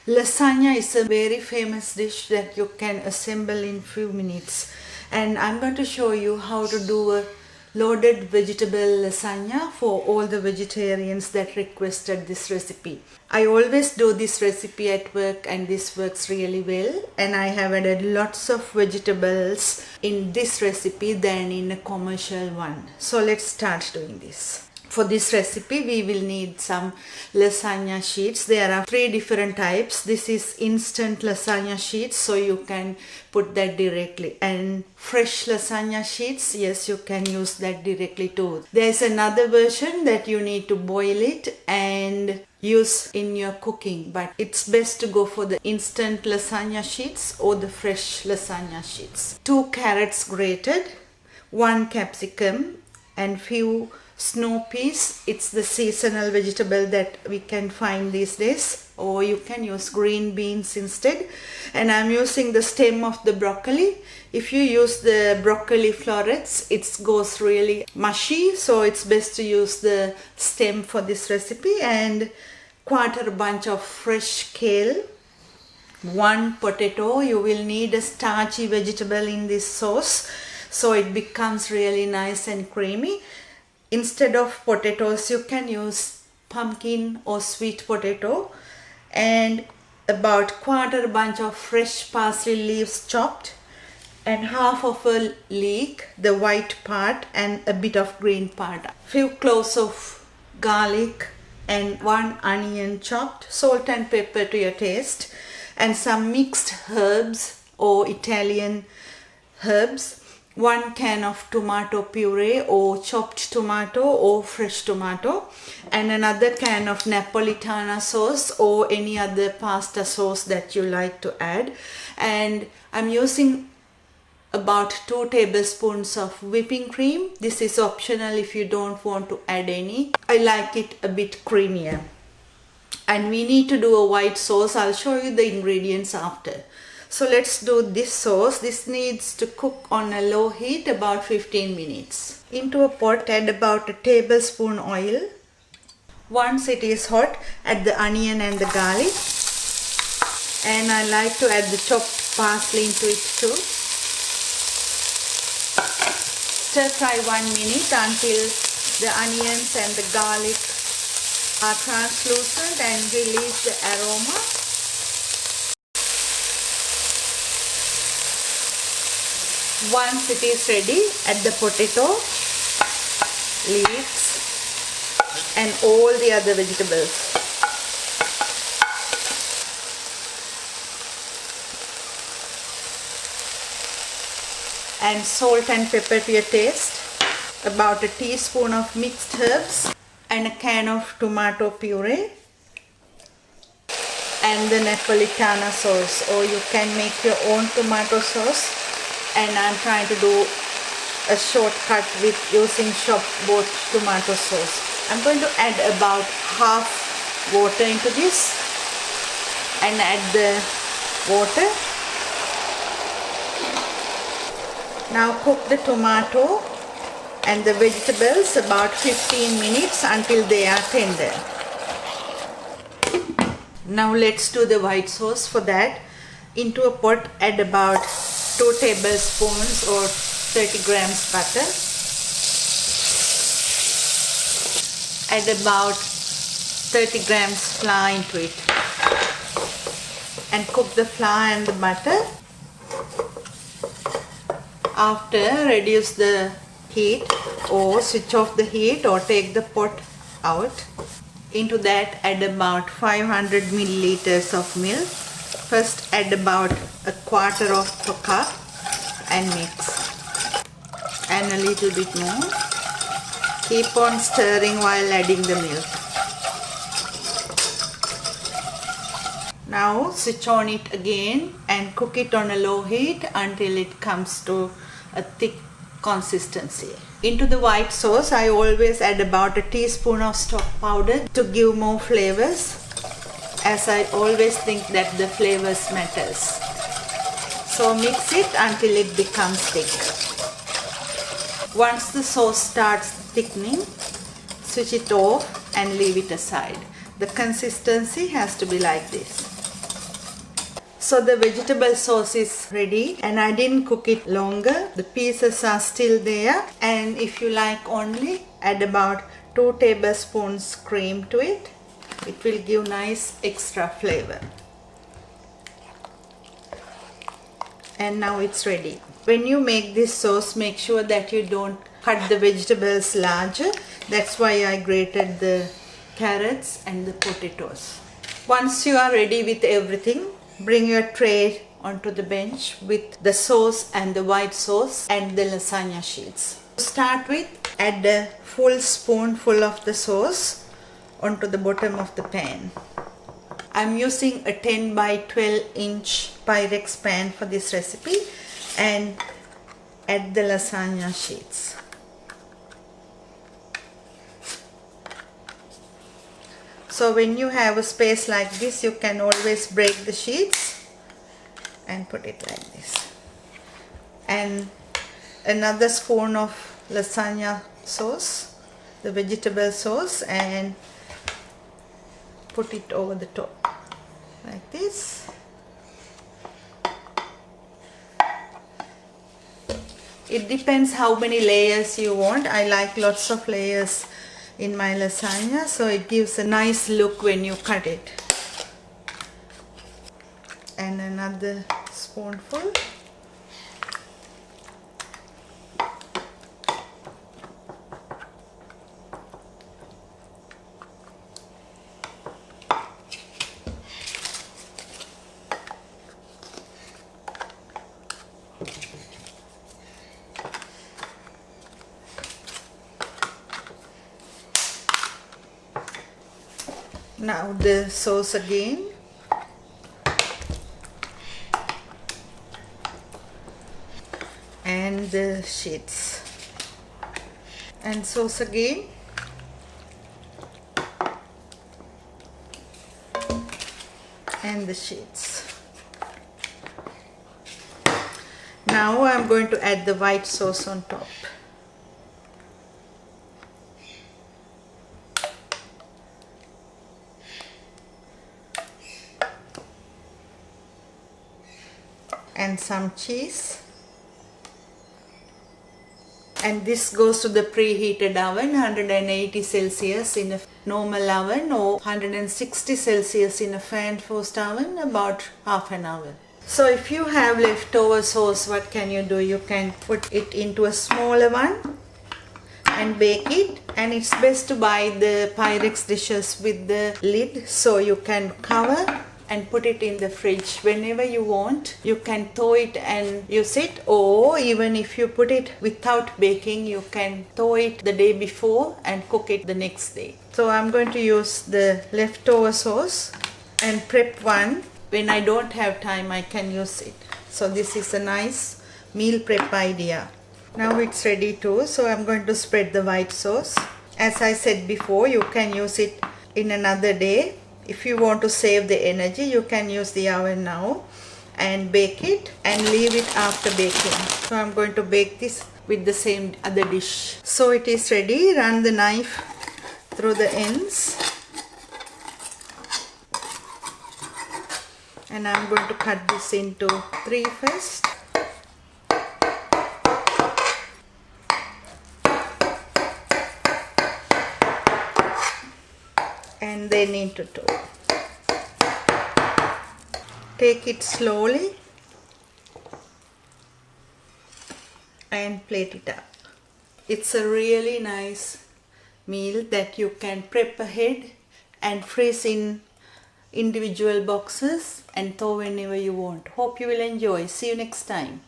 Lasagna is a very famous dish that you can assemble in few minutes, and I'm going to show you how to do a loaded vegetable lasagna for all the vegetarians that requested this recipe. I always do this recipe at work and this works really well, and I have added lots of vegetables in this recipe than in a commercial one. So let's start doing this. For this recipe we will need some lasagna sheets. There are 3 different types. This is instant lasagna sheets, so you can put that directly, and fresh lasagna sheets, yes, you can use that directly too. There's another version that you need to boil it and use in your cooking, but it's best to go for the instant lasagna sheets or the fresh lasagna sheets. 2 carrots grated, 1 capsicum, and few snow peas. It's the seasonal vegetable that we can find these days, or you can use green beans instead. And I'm using the stem of the broccoli. If you use the broccoli florets, it goes really mushy, so it's best to use the stem for this recipe. And quarter bunch of fresh kale, 1 potato. You will need a starchy vegetable in this sauce, so it becomes really nice and creamy. Instead of potatoes, you can use pumpkin or sweet potato, and about quarter bunch of fresh parsley leaves chopped, and half of a leek, the white part, and a bit of green part. Few cloves of garlic and 1 onion chopped, salt and pepper to your taste, and some mixed herbs or Italian herbs. 1 can of tomato puree or chopped tomato or fresh tomato, and another can of Napolitana sauce or any other pasta sauce that you like to add. And I'm using about 2 tablespoons of whipping cream. This is optional if you don't want to add any. I like it a bit creamier. And we need to do a white sauce. I'll show you the ingredients after. So let's do this sauce. This needs to cook on a low heat about 15 minutes. Into a pot, add about a tablespoon oil. Once it is hot, add the onion and the garlic. And I like to add the chopped parsley into it too. Stir fry 1 minute until the onions and the garlic are translucent and release the aroma. Once it is ready, add the potato, leeks, and all the other vegetables. And salt and pepper to your taste. About a teaspoon of mixed herbs, and a can of tomato puree, and the Napolitana sauce, or you can make your own tomato sauce. And I'm trying to do a shortcut with using shop-bought tomato sauce. I'm going to add about half water into this, and add the water. Now cook the tomato and the vegetables about 15 minutes until they are tender. Now let's do the white sauce. For that, into a pot, add about 2 tablespoons or 30 grams butter. Add about 30 grams flour into it, and cook the flour and the butter. After, reduce the heat or switch off the heat or take the pot out. Into that, add about 500 milliliters of milk. First add about a quarter of a cup and mix, and a little bit more. Keep on stirring while adding the milk. Now switch on it again and cook it on a low heat until it comes to a thick consistency. Into the white sauce, I always add about a teaspoon of stock powder to give more flavors, as I always think that the flavors matters. So mix it until it becomes thick. Once the sauce starts thickening, switch it off and leave it aside. The consistency has to be like this. So the vegetable sauce is ready and I didn't cook it longer. The pieces are still there, and if you like only, add about 2 tablespoons cream to it. It will give nice extra flavor. And now it's ready. When you make this sauce, make sure that you don't cut the vegetables larger. That's why I grated the carrots and the potatoes. Once you are ready with everything, bring your tray onto the bench with the sauce and the white sauce and the lasagna sheets. To start with, add a full spoonful of the sauce onto the bottom of the pan. I'm using a 10 by 12 inch Pyrex pan for this recipe, and add the lasagna sheets. So when you have a space like this, you can always break the sheets and put it like this. And another spoon of lasagna sauce, the vegetable sauce, and put it over the top like this. It depends how many layers you want. I like lots of layers in my lasagna, so it gives a nice look when you cut it. And another spoonful. Now the sauce again. And the sheets. And sauce again. And the sheets. Now I'm going to add the white sauce on top. And some cheese, and this goes to the preheated oven, 180 Celsius in a normal oven, or 160 Celsius in a fan forced oven, about half an hour. So if you have leftover sauce, what can you do? You can put it into a smaller one and bake it, and it's best to buy the Pyrex dishes with the lid, so you can cover and put it in the fridge whenever you want. You can thaw it and use it, or even if you put it without baking, you can thaw it the day before and cook it the next day. So I'm going to use the leftover sauce and prep one. When I don't have time, I can use it. So this is a nice meal prep idea. Now it's ready too, so I'm going to spread the white sauce. As I said before, you can use it in another day. If you want to save the energy, you can use the oven now and bake it and leave it after baking. So I'm going to bake this with the same other dish. So it is ready. Run the knife through the ends. And I'm going to cut this into 3 first. And then into 2. Take it slowly and plate it up. It's a really nice meal that you can prep ahead and freeze in individual boxes and thaw whenever you want. Hope you will enjoy. See you next time.